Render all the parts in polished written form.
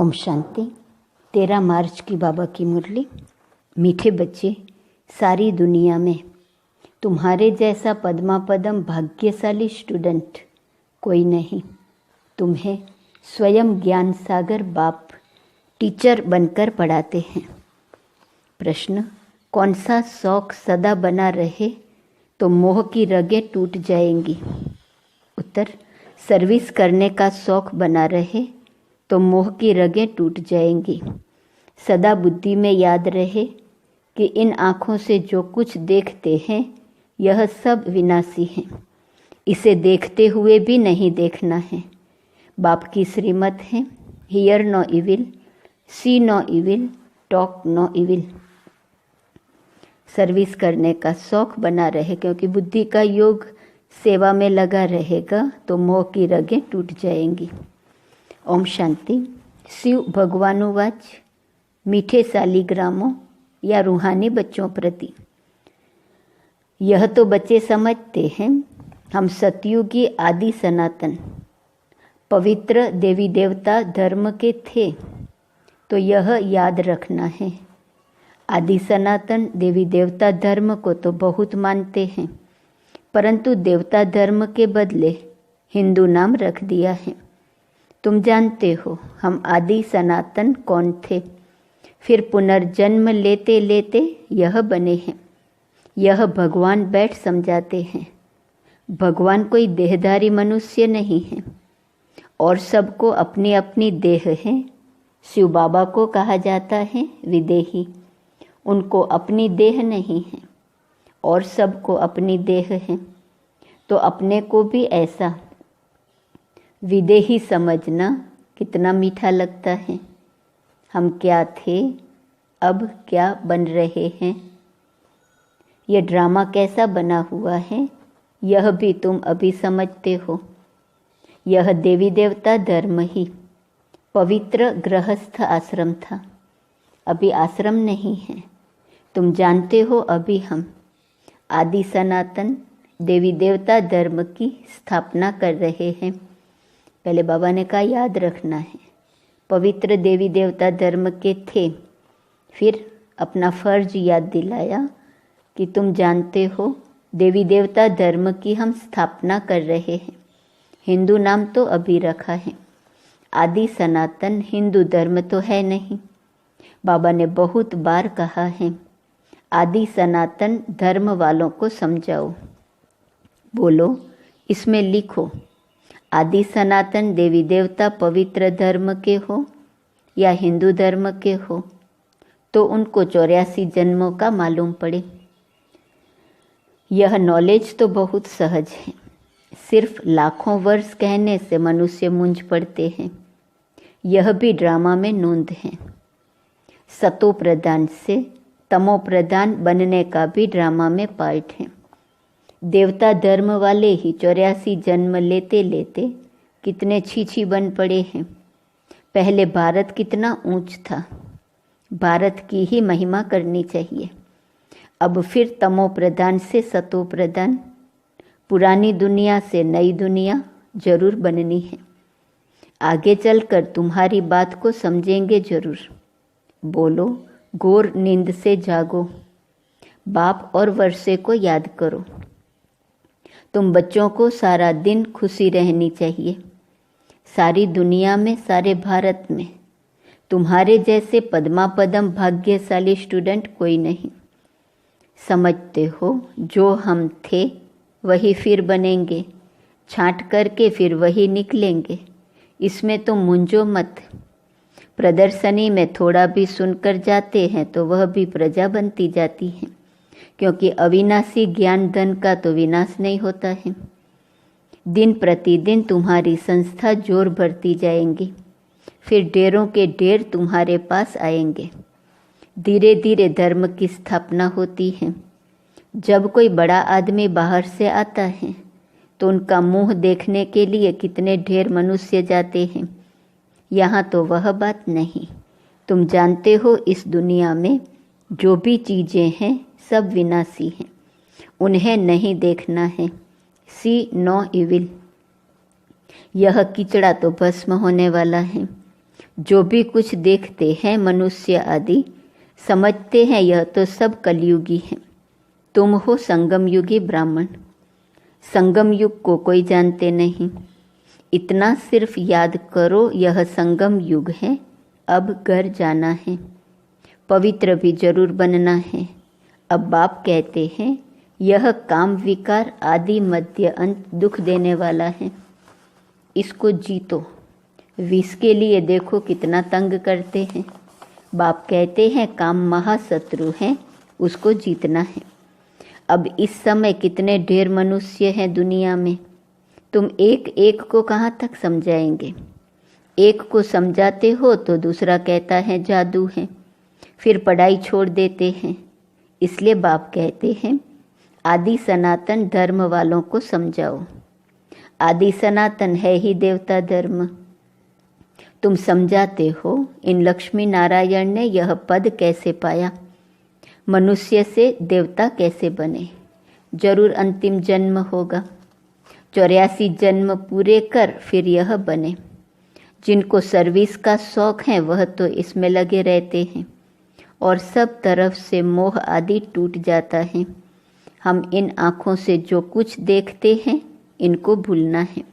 ओम शांति। 13 मार्च की बाबा की मुरली। मीठे बच्चे, सारी दुनिया में तुम्हारे जैसा पद्मा पदम भाग्यशाली स्टूडेंट कोई नहीं। तुम्हें स्वयं ज्ञान सागर बाप टीचर बनकर पढ़ाते हैं। प्रश्न, कौन सा शौक सदा बना रहे तो मोह की रगें टूट जाएंगी? उत्तर, सर्विस करने का शौक बना रहे तो मोह की रगें टूट जाएंगी। सदा बुद्धि में याद रहे कि इन आँखों से जो कुछ देखते हैं यह सब विनाशी है। इसे देखते हुए भी नहीं देखना है। बाप की श्रीमत है, hear no evil, see no evil, talk no evil. Service करने का शौक बना रहे, क्योंकि बुद्धि का योग सेवा में लगा रहेगा तो मोह की रगें टूट जाएंगी। ओम शांति। शिव भगवानुवाच, मीठे सालिग्रामों या रूहानी बच्चों प्रति। यह तो बच्चे समझते हैं हम सतयुगी आदि सनातन पवित्र देवी देवता धर्म के थे, तो यह याद रखना है। आदि सनातन देवी देवता धर्म को तो बहुत मानते हैं, परंतु देवता धर्म के बदले हिंदू नाम रख दिया है। तुम जानते हो हम आदि सनातन कौन थे, फिर पुनर्जन्म लेते लेते यह बने हैं। यह भगवान बैठ समझाते हैं। भगवान कोई देहधारी मनुष्य नहीं है और सबको अपनी अपनी देह है। शिव बाबा को कहा जाता है विदेही। उनको अपनी देह नहीं है और सबको अपनी देह है, तो अपने को भी ऐसा विदेही समझना कितना मीठा लगता है। हम क्या थे, अब क्या बन रहे हैं। यह ड्रामा कैसा बना हुआ है यह भी तुम अभी समझते हो। यह देवी देवता धर्म ही पवित्र गृहस्थ आश्रम था, अभी आश्रम नहीं है। तुम जानते हो अभी हम आदि सनातन देवी देवता धर्म की स्थापना कर रहे हैं। पहले बाबा ने कहा याद रखना है, पवित्र देवी देवता धर्म के थे। फिर अपना फर्ज याद दिलाया कि तुम जानते हो देवी देवता धर्म की हम स्थापना कर रहे हैं। हिंदू नाम तो अभी रखा है, आदि सनातन हिंदू धर्म तो है नहीं। बाबा ने बहुत बार कहा है आदि सनातन धर्म वालों को समझाओ। बोलो, इसमें लिखो, आदि सनातन देवी देवता पवित्र धर्म के हो या हिंदू धर्म के हो, तो उनको 84 जन्मों का मालूम पड़े। यह नॉलेज तो बहुत सहज है, सिर्फ लाखों वर्ष कहने से मनुष्य मूंझ पड़ते हैं। यह भी ड्रामा में नोंद है। सतो प्रधान से तमो प्रधान बनने का भी ड्रामा में पार्ट है। देवता धर्म वाले ही 84 जन्म लेते लेते कितने छीछी बन पड़े हैं। पहले भारत कितना ऊंच था, भारत की ही महिमा करनी चाहिए। अब फिर तमो प्रधान से सतो प्रधान, पुरानी दुनिया से नई दुनिया जरूर बननी है। आगे चलकर तुम्हारी बात को समझेंगे जरूर। बोलो, घोर नींद से जागो, बाप और वर्षे को याद करो। तुम बच्चों को सारा दिन खुशी रहनी चाहिए। सारी दुनिया में, सारे भारत में तुम्हारे जैसे पद्मा पदम भाग्यशाली स्टूडेंट कोई नहीं। समझते हो जो हम थे वही फिर बनेंगे, छांट करके फिर वही निकलेंगे। इसमें तो मुंजो मत। प्रदर्शनी में थोड़ा भी सुनकर जाते हैं तो वह भी प्रजा बनती जाती है, क्योंकि अविनाशी ज्ञान धन का तो विनाश नहीं होता है। दिन प्रतिदिन तुम्हारी संस्था जोर भरती जाएंगी, फिर ढेरों के ढेर तुम्हारे पास आएंगे। धीरे धीरे धर्म की स्थापना होती है। जब कोई बड़ा आदमी बाहर से आता है तो उनका मुंह देखने के लिए कितने ढेर मनुष्य जाते हैं। यहाँ तो वह बात नहीं। तुम जानते हो इस दुनिया में जो भी चीज़ें हैं सब विनाशी हैं, उन्हें नहीं देखना है। सी नो इविल। यह कीचड़ा तो भस्म होने वाला है। जो भी कुछ देखते हैं मनुष्य आदि, समझते हैं यह तो सब कलयुगी है। तुम हो संगम युगी ब्राह्मण। संगम युग को कोई जानते नहीं। इतना सिर्फ याद करो, यह संगम युग है, अब घर जाना है। पवित्र भी जरूर बनना है। अब बाप कहते हैं यह काम विकार आदि मध्य अंत दुख देने वाला है, इसको जीतो। विष के लिए देखो कितना तंग करते हैं। बाप कहते हैं काम महाशत्रु है, उसको जीतना है। अब इस समय कितने ढेर मनुष्य हैं दुनिया में, तुम एक एक को कहाँ तक समझाएंगे। एक को समझाते हो तो दूसरा कहता है जादू है, फिर पढ़ाई छोड़ देते हैं। इसलिए बाप कहते हैं आदि सनातन धर्म वालों को समझाओ। आदि सनातन है ही देवता धर्म। तुम समझाते हो इन लक्ष्मी नारायण ने यह पद कैसे पाया, मनुष्य से देवता कैसे बने। जरूर अंतिम जन्म होगा, 84 जन्म पूरे कर फिर यह बने। जिनको सर्विस का शौक है वह तो इसमें लगे रहते हैं और सब तरफ से मोह आदि टूट जाता है। हम इन आँखों से जो कुछ देखते हैं इनको भूलना है,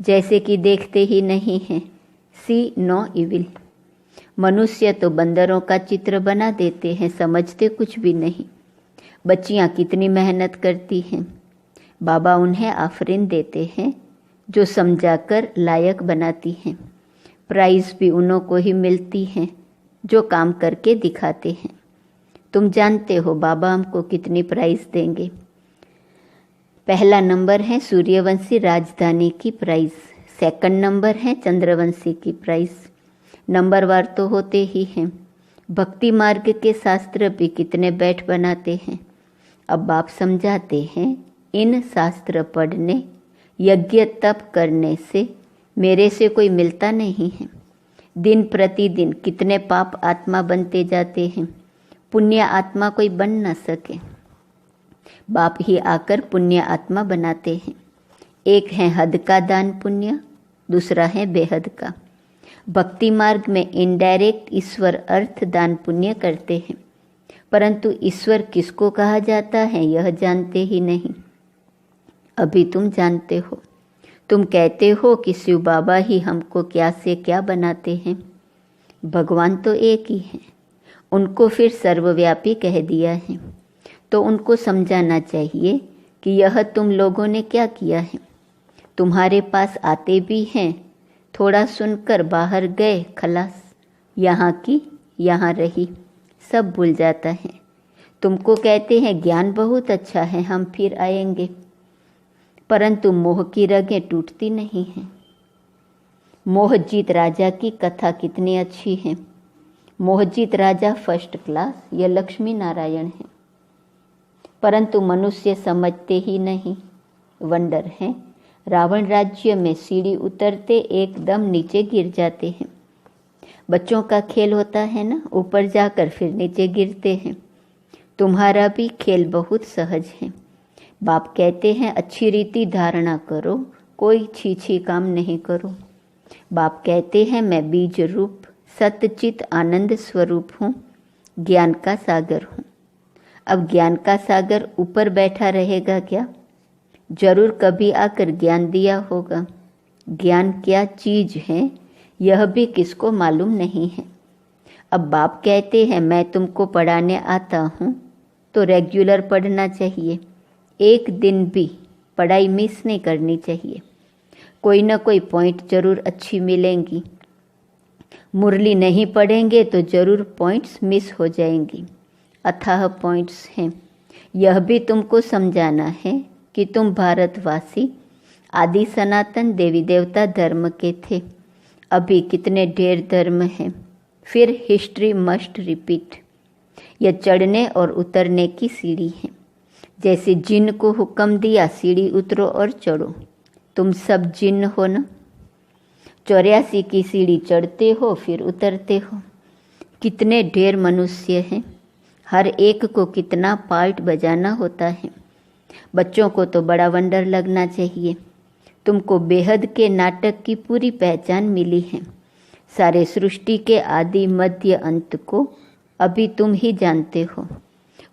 जैसे कि देखते ही नहीं हैं। सी नो इविल। मनुष्य तो बंदरों का चित्र बना देते हैं, समझते कुछ भी नहीं। बच्चियाँ कितनी मेहनत करती हैं, बाबा उन्हें आफरीन देते हैं जो समझाकर लायक बनाती हैं। प्राइज़ भी उन्हों को ही मिलती हैं जो काम करके दिखाते हैं। तुम जानते हो बाबा हमको कितनी प्राइज़ देंगे। पहला नंबर है सूर्यवंशी राजधानी की प्राइज़, सेकंड नंबर है चंद्रवंशी की प्राइज़। नंबरवार तो होते ही हैं। भक्ति मार्ग के शास्त्र भी कितने बैठ बनाते हैं। अब बाप समझाते हैं इन शास्त्र पढ़ने यज्ञ तप करने से मेरे से कोई मिलता नहीं है। दिन प्रतिदिन कितने पाप आत्मा बनते जाते हैं, पुण्य आत्मा कोई बन न सके। बाप ही आकर पुण्य आत्मा बनाते हैं। एक है हद का दान पुण्य, दूसरा है बेहद का। भक्ति मार्ग में इनडायरेक्ट ईश्वर अर्थ दान पुण्य करते हैं, परंतु ईश्वर किसको कहा जाता है यह जानते ही नहीं। अभी तुम जानते हो। तुम कहते हो कि शिव बाबा ही हमको क्या से क्या बनाते हैं। भगवान तो एक ही है, उनको फिर सर्वव्यापी कह दिया है। तो उनको समझाना चाहिए कि यह तुम लोगों ने क्या किया है। तुम्हारे पास आते भी हैं, थोड़ा सुनकर बाहर गए, खलास, यहाँ की यहाँ रही, सब भूल जाता है। तुमको कहते हैं ज्ञान बहुत अच्छा है, हम फिर आएंगे, परंतु मोह की रगें टूटती नहीं हैं। मोहजीत राजा की कथा कितनी अच्छी है। मोहजीत राजा फर्स्ट क्लास, यह लक्ष्मी नारायण है, परंतु मनुष्य समझते ही नहीं। वंडर है, रावण राज्य में सीढ़ी उतरते एकदम नीचे गिर जाते हैं। बच्चों का खेल होता है ना, ऊपर जाकर फिर नीचे गिरते हैं। तुम्हारा भी खेल बहुत सहज है। बाप कहते हैं अच्छी रीति धारणा करो, कोई छीछी काम नहीं करो। बाप कहते हैं मैं बीज रूप सतचित आनंद स्वरूप हूँ, ज्ञान का सागर हूँ। अब ज्ञान का सागर ऊपर बैठा रहेगा क्या? जरूर कभी आकर ज्ञान दिया होगा। ज्ञान क्या चीज है यह भी किसको मालूम नहीं है। अब बाप कहते हैं मैं तुमको पढ़ाने आता हूँ तो रेगुलर पढ़ना चाहिए, एक दिन भी पढ़ाई मिस नहीं करनी चाहिए। कोई ना कोई पॉइंट जरूर अच्छी मिलेंगी। मुरली नहीं पढ़ेंगे तो जरूर पॉइंट्स मिस हो जाएंगी। अथाह पॉइंट्स हैं। यह भी तुमको समझाना है कि तुम भारतवासी आदि सनातन देवी देवता धर्म के थे। अभी कितने ढेर धर्म हैं। फिर हिस्ट्री मस्ट रिपीट। यह चढ़ने और उतरने की सीढ़ी है। जैसे जिन को हुक्म दिया सीढ़ी उतरो और चढ़ो। तुम सब जिन हो ना। 84 की सीढ़ी चढ़ते हो फिर उतरते हो। कितने ढेर मनुष्य हैं, हर एक को कितना पार्ट बजाना होता है। बच्चों को तो बड़ा वंडर लगना चाहिए। तुमको बेहद के नाटक की पूरी पहचान मिली है। सारे सृष्टि के आदि मध्य अंत को अभी तुम ही जानते हो,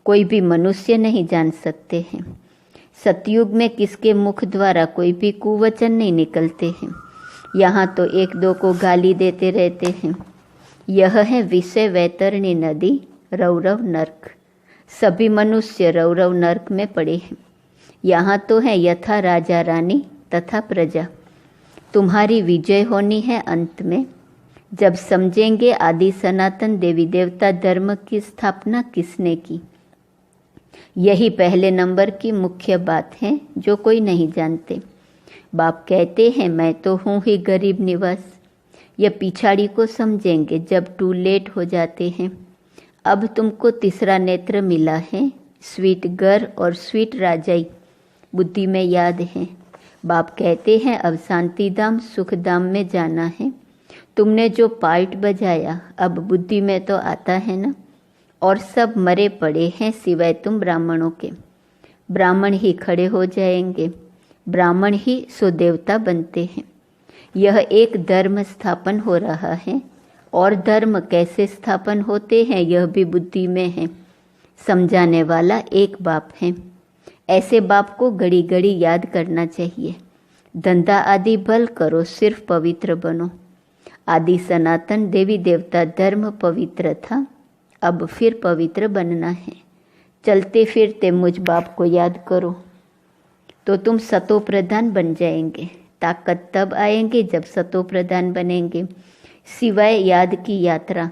कोई भी मनुष्य नहीं जान सकते हैं। सतयुग में किसके मुख द्वारा कोई भी कुवचन नहीं निकलते हैं। यहाँ तो एक दो को गाली देते रहते हैं। यह है विषय वैतरणी नदी, रौरव नर्क। सभी मनुष्य रौरव नर्क में पड़े हैं। यहाँ तो है यथा राजा रानी तथा प्रजा। तुम्हारी विजय होनी है अंत में, जब समझेंगे आदि सनातन देवी देवता धर्म की स्थापना किसने की। यही पहले नंबर की मुख्य बात है जो कोई नहीं जानते। बाप कहते हैं मैं तो हूँ ही गरीब निवास। यह पिछाड़ी को समझेंगे जब टू लेट हो जाते हैं। अब तुमको तीसरा नेत्र मिला है, स्वीट गर और स्वीट राजाई बुद्धि में याद है। बाप कहते हैं अब शांति धाम सुख धाम में जाना है। तुमने जो पार्ट बजाया अब बुद्धि में तो आता है ना। और सब मरे पड़े हैं सिवाय तुम ब्राह्मणों के। ब्राह्मण ही खड़े हो जाएंगे, ब्राह्मण ही सो देवता बनते हैं। यह एक धर्म स्थापन हो रहा है, और धर्म कैसे स्थापन होते हैं यह भी बुद्धि में है। समझाने वाला एक बाप है। ऐसे बाप को घड़ी घड़ी याद करना चाहिए। धंधा आदि भल करो, सिर्फ पवित्र बनो। आदि सनातन देवी देवता धर्म पवित्र था, अब फिर पवित्र बनना है। चलते फिरते मुझ बाप को याद करो तो तुम सतो प्रधान बन जाएंगे। ताकत तब आएंगे जब सतो प्रधान बनेंगे। सिवाय याद की यात्रा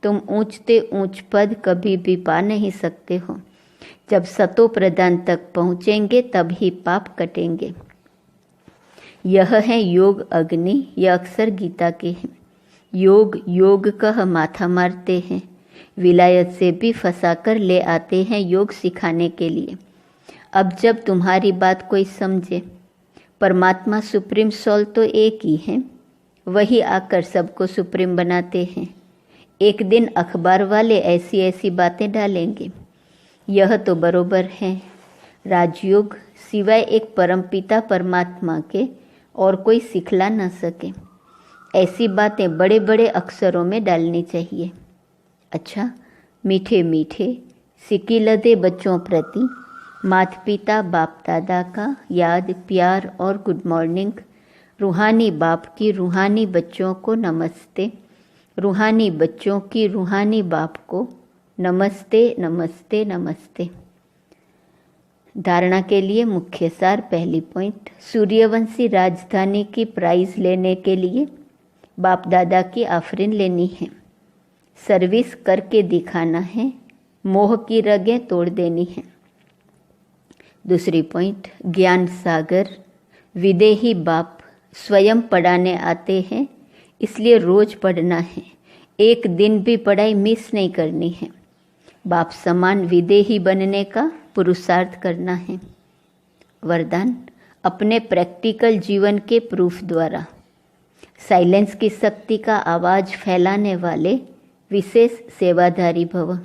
तुम ऊंचते ऊंच पद कभी भी पा नहीं सकते हो। जब सतो प्रधान तक पहुँचेंगे तब ही पाप कटेंगे। यह है योग अग्नि, यह अक्सर गीता के हैं। योग योग कह माथा मारते हैं, विलायत से भी फंसा कर ले आते हैं योग सिखाने के लिए। अब जब तुम्हारी बात कोई समझे, परमात्मा सुप्रीम सोल तो एक ही है, वही आकर सबको सुप्रीम बनाते हैं। एक दिन अखबार वाले ऐसी ऐसी बातें डालेंगे, यह तो बरोबर है। राजयोग सिवाय एक परमपिता परमात्मा के और कोई सिखला न सके। ऐसी बातें बड़े बड़े अक्षरों में डालनी चाहिए। अच्छा, मीठे मीठे सिक्की लदे बच्चों प्रति माता पिता बाप दादा का याद प्यार और गुड मॉर्निंग। रूहानी बाप की रूहानी बच्चों को नमस्ते। रूहानी बच्चों की रूहानी बाप को नमस्ते नमस्ते नमस्ते। धारणा के लिए मुख्य सार। पहली पॉइंट, सूर्यवंशी राजधानी की प्राइज लेने के लिए बाप दादा की आफरीन लेनी है। सर्विस करके दिखाना है, मोह की रगें तोड़ देनी है। दूसरी पॉइंट, ज्ञान सागर विदेही बाप स्वयं पढ़ाने आते हैं, इसलिए रोज पढ़ना है। एक दिन भी पढ़ाई मिस नहीं करनी है। बाप समान विदेही बनने का पुरुषार्थ करना है। वरदान, अपने प्रैक्टिकल जीवन के प्रूफ द्वारा साइलेंस की शक्ति का आवाज फैलाने वाले विशेष सेवाधारी भव।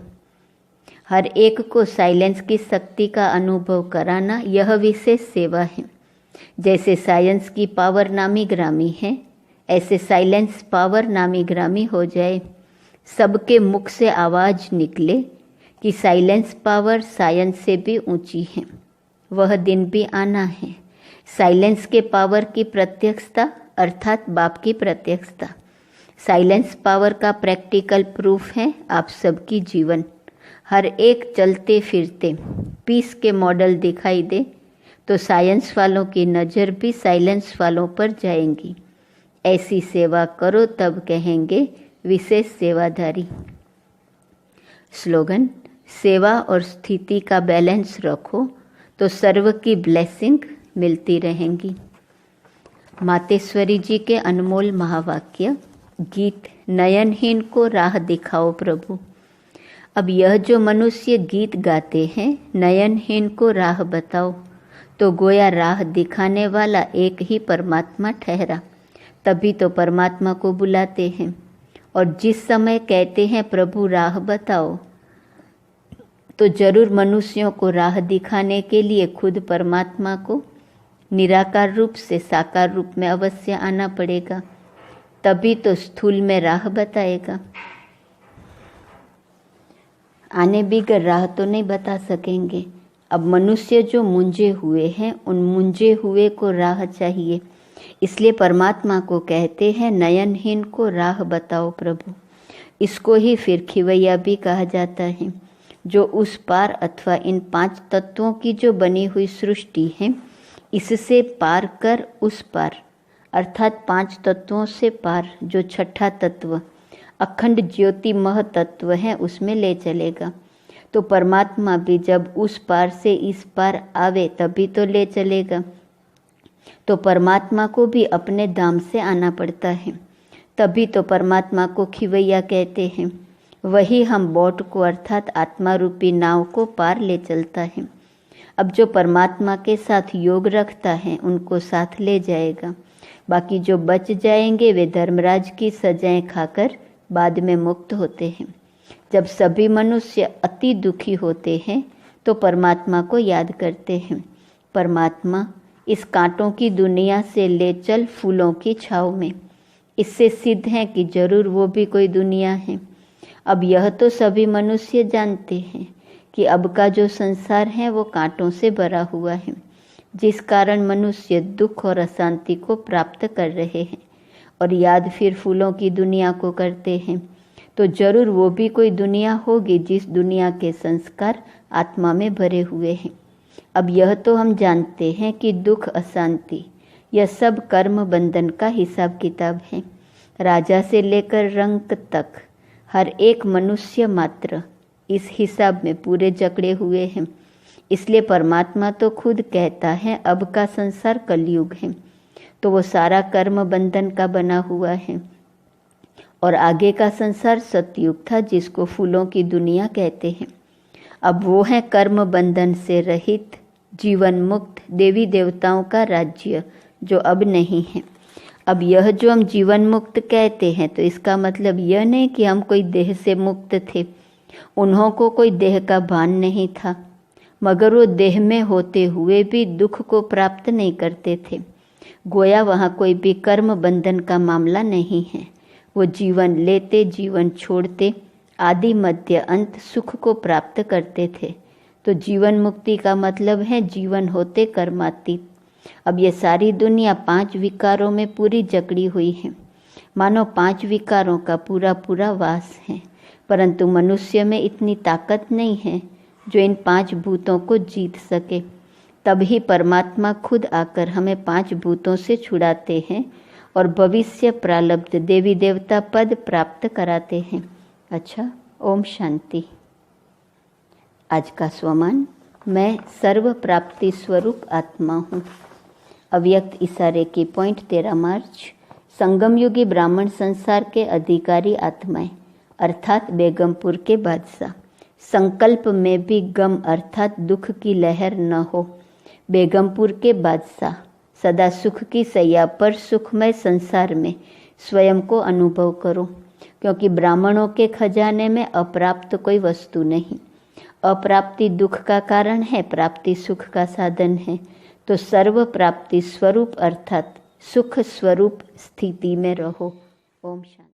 हर एक को साइलेंस की शक्ति का अनुभव कराना यह विशेष सेवा है। जैसे साइलेंस की पावर नामी ग्रामी है, ऐसे साइलेंस पावर नामी ग्रामी हो जाए। सबके मुख से आवाज निकले कि साइलेंस पावर साइंस से भी ऊंची है। वह दिन भी आना है। साइलेंस के पावर की प्रत्यक्षता अर्थात बाप की प्रत्यक्षता। साइलेंस पावर का प्रैक्टिकल प्रूफ है आप सबकी जीवन। हर एक चलते फिरते पीस के मॉडल दिखाई दे तो साइंस वालों की नज़र भी साइलेंस वालों पर जाएंगी। ऐसी सेवा करो तब कहेंगे विशेष सेवाधारी। स्लोगन, सेवा और स्थिति का बैलेंस रखो तो सर्व की ब्लेसिंग मिलती रहेंगी। मातेश्वरी जी के अनमोल महावाक्य। गीत, नयनहीन को राह दिखाओ प्रभु। अब यह जो मनुष्य गीत गाते हैं, नयनहीन को राह बताओ, तो गोया राह दिखाने वाला एक ही परमात्मा ठहरा। तभी तो परमात्मा को बुलाते हैं। और जिस समय कहते हैं प्रभु राह बताओ, तो जरूर मनुष्यों को राह दिखाने के लिए खुद परमात्मा को निराकार रूप से साकार रूप में अवश्य आना पड़ेगा। तभी तो स्थूल में राह बताएगा। आने बिगर राह तो नहीं बता सकेंगे। अब मनुष्य जो मुंझे हुए हैं, उन मुंझे हुए को राह चाहिए, इसलिए परमात्मा को कहते हैं नयनहीन को राह बताओ प्रभु। इसको ही फिर खिवैया भी कहा जाता है, जो उस पार अथवा इन 5 तत्वों की जो बनी हुई सृष्टि है, इससे पार कर उस पार, अर्थात 5 तत्वों से पार जो छठा तत्व अखंड ज्योति मह तत्व है उसमें ले चलेगा। तो परमात्मा भी जब उस पार से इस पार आवे तभी तो ले चलेगा। तो परमात्मा को भी अपने धाम से आना पड़ता है, तभी तो परमात्मा को खिवैया कहते हैं। वही हम बोट को अर्थात आत्मा रूपी नाव को पार ले चलता है। अब जो परमात्मा के साथ योग रखता है उनको साथ ले जाएगा। बाकी जो बच जाएंगे वे धर्मराज की सजाएं खाकर बाद में मुक्त होते हैं। जब सभी मनुष्य अति दुखी होते हैं तो परमात्मा को याद करते हैं, परमात्मा इस कांटों की दुनिया से ले चल फूलों की छाव में। इससे सिद्ध है कि जरूर वो भी कोई दुनिया है। अब यह तो सभी मनुष्य जानते हैं कि अब का जो संसार है वो कांटों से भरा हुआ है, जिस कारण मनुष्य दुख और अशांति को प्राप्त कर रहे हैं और याद फिर फूलों की दुनिया को करते हैं। तो जरूर वो भी कोई दुनिया होगी जिस दुनिया के संस्कार आत्मा में भरे हुए हैं। अब यह तो हम जानते हैं कि दुख अशांति यह सब कर्म बंधन का हिसाब किताब है। राजा से लेकर रंक तक हर एक मनुष्य मात्र इस हिसाब में पूरे जकड़े हुए हैं। इसलिए परमात्मा तो खुद कहता है अब का संसार कलयुग है, तो वो सारा कर्म बंधन का बना हुआ है। और आगे का संसार सतयुग था जिसको फूलों की दुनिया कहते हैं। अब वो है कर्म बंधन से रहित जीवन मुक्त देवी देवताओं का राज्य जो अब नहीं है। अब यह जो हम जीवन मुक्त कहते हैं तो इसका मतलब यह नहीं कि हम कोई देह से मुक्त थे। उन्हों को कोई देह का भान नहीं था, मगर वो देह में होते हुए भी दुख को प्राप्त नहीं करते थे। गोया वहाँ कोई भी कर्म बंधन का मामला नहीं है। वो जीवन लेते जीवन छोड़ते आदि मध्य अंत सुख को प्राप्त करते थे। तो जीवन मुक्ति का मतलब है जीवन होते कर्मातीत। अब ये सारी दुनिया 5 विकारों में पूरी जकड़ी हुई है, मानो 5 विकारों का पूरा पूरा वास है। परंतु मनुष्य में इतनी ताकत नहीं है जो इन 5 भूतों को जीत सके। तभी परमात्मा खुद आकर हमें 5 भूतों से छुड़ाते हैं और भविष्य प्रारब्ध देवी देवता पद प्राप्त कराते हैं। अच्छा, ओम शांति। आज का स्वमान, मैं सर्व प्राप्ति स्वरूप आत्मा हूँ। अव्यक्त इशारे की पॉइंट 13 मार्च। संगम युगी ब्राह्मण संसार के अधिकारी आत्माएं अर्थात बेगमपुर के बादशाह। संकल्प में भी गम अर्थात दुख की लहर न हो। बेगमपुर के बादशाह सदा सुख की सैया पर सुखमय संसार में स्वयं को अनुभव करो, क्योंकि ब्राह्मणों के खजाने में अप्राप्त कोई वस्तु नहीं। अप्राप्ति दुख का कारण है, प्राप्ति सुख का साधन है। तो सर्व प्राप्ति स्वरूप अर्थात सुख स्वरूप स्थिति में रहो। ओम शांति।